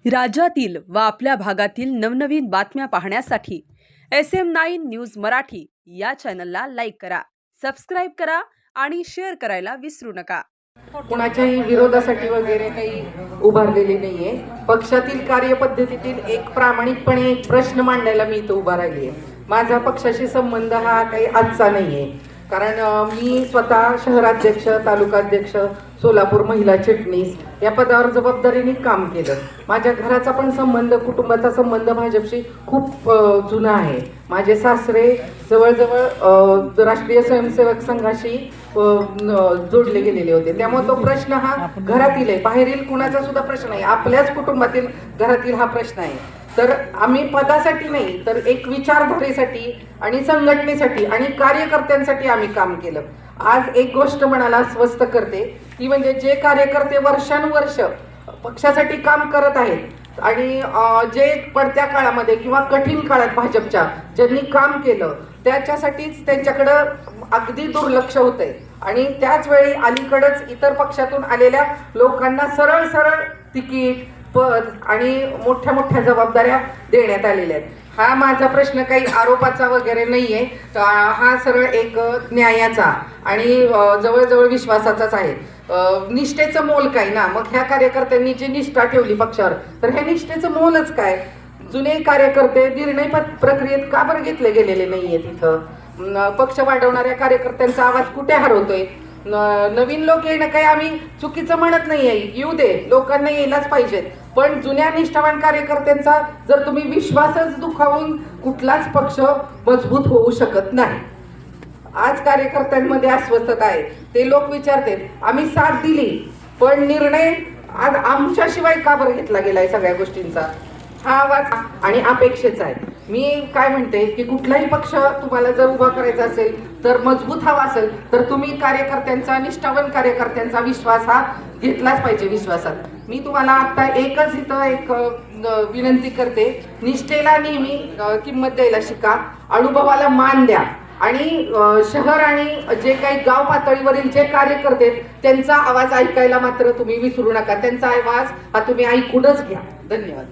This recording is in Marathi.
राज्यातील व आपल्या भागातील नवनवीन बातम्या पाहण्यासाठी SM9 न्यूज मराठी या चॅनलला लाईक करा, सबस्क्राईब करा आणि शेअर करायला विसरू नका। कुणाच्याही विरोधासाठी वगैरे काही उभारलेली नाहीये। पक्षातील कार्यपद्धतीतील एक प्रामाणिकपणे एक प्रश्न मांडायला मी इथं उभा राहिली आहे। माझा पक्षाशी संबंध हा काही आजचा नाहीये, कारण मी स्वतः शहराध्यक्ष, तालुकाध्यक्ष, सोलापूर महिला चिटणीस या पदावर जबाबदारीने काम केलं। माझ्या घराचा पण संबंध, कुटुंबाचा संबंध भाजपशी खूप जुना आहे। माझे सासरे जवळजवळ राष्ट्रीय स्वयंसेवक संघाशी जोडले गेलेले होते, त्यामुळे तो प्रश्न हा घरातील आहे, बाहेरील कुणाचा सुद्धा प्रश्न नाही, आपल्याच कुटुंबातील घरातील हा प्रश्न आहे। तर आम्ही पदासाठी नाही, तर एक विचारधारेसाठी आणि संघटनेसाठी आणि कार्यकर्त्यांसाठी आम्ही काम केलं। आज एक गोष्ट मनाला अस्वस्थ करते, ती म्हणजे जे कार्यकर्ते वर्षानुवर्ष पक्षासाठी काम करत आहेत आणि जे पडत्या काळामध्ये किंवा कठीण काळात भाजपच्या ज्यांनी काम केलं त्याच्यासाठीच त्यांच्याकडं अगदी दुर्लक्ष होतंय आणि त्याच वेळी अलीकडच इतर पक्षातून आलेल्या लोकांना सरळ सरळ तिकीट, पद आणि मोठ्या मोठ्या जबाबदाऱ्या देण्यात आलेल्या आहेत। हा माझा प्रश्न काही आरोपाचा वगैरे नाहीये, हा सरळ एक न्यायाचा आणि जवळजवळ विश्वासाचाच आहे। निष्ठेचं मोल काय ना, मग ह्या कार्यकर्त्यांनी जी निष्ठा ठेवली पक्षावर, तर ह्या निष्ठेचं मोलच काय? जुने कार्यकर्ते निर्णय प्रक्रियेत का बरं घेतले गेलेले नाहीये? तिथं पक्ष वाढवणाऱ्या कार्यकर्त्यांचा आवाज कुठे हरवतोय? नवीन लोक येणं काही आम्ही चुकीचं म्हणत नाहीये, येऊ दे, लोकांना यायलाच पाहिजेत, पण जुन्या निष्ठावान कार्यकर्त्यांचा जर तुम्ही विश्वासच दुखावून कुठलाच पक्ष मजबूत होऊ शकत नाही। आज कार्यकर्त्यांमध्ये अस्वस्थता आहे, ते लोक विचारतात, आम्ही साथ दिली पण निर्णय आज आमच्याशिवाय का बरं घेतला गेलाय? सगळ्या गोष्टींचा हा आवाज आणि अपेक्षेचा आहे। मी काय म्हणते की कुठलाही पक्ष तुम्हाला जर उभा करायचा असेल, तर मजबूत हवा असेल, तर तुम्ही कार्यकर्त्यांचा, निष्ठावान कार्यकर्त्यांचा विश्वास हा घेतलाच पाहिजे विश्वासात। मी तुम्हाला आता एकच इथं एक विनंती करते, निष्ठेला नेहमी किंमत द्यायला शिका, अनुभवाला मान द्या आणि शहर आणि जे काही गाव पातळीवरील जे कार्यकर्ते त्यांचा आवाज ऐकायला मात्र तुम्ही विसरू नका। त्यांचा आवाज हा तुम्ही ऐकूनच घ्या। धन्यवाद।